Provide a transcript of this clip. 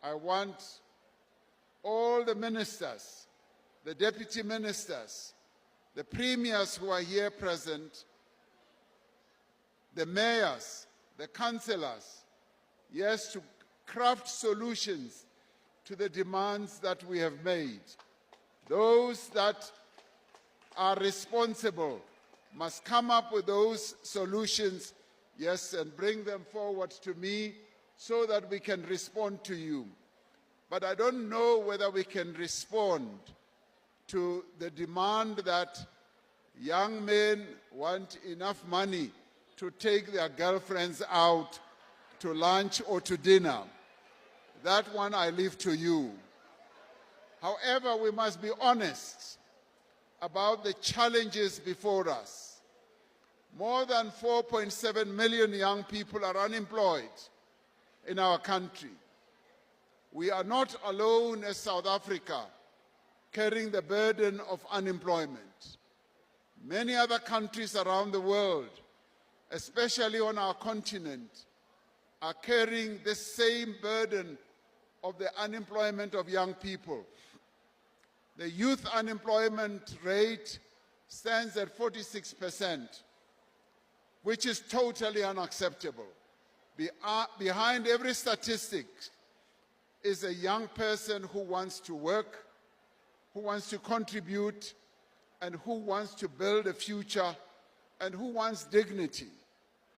I want all the ministers, the deputy ministers, the premiers who are here present, the mayors, the councillors, yes, to craft solutions to the demands that we have made. Those that are responsible must come up with those solutions, yes, and bring them forward to me so that we can respond to you. But I don't know whether we can respond to the demand that young men want enough money to take their girlfriends out to lunch or to dinner. That one I leave to you. However, we must be honest about the challenges before us. More than 4.7 million young people are unemployed in our country. We are not alone as South Africa carrying the burden of unemployment. Many other countries around the world, especially on our continent, are carrying the same burden of the unemployment of young people. The youth unemployment rate stands at 46%, which is totally unacceptable. Behind every statistic is a young person who wants to work, who wants to contribute, and who wants to build a future, and who wants dignity.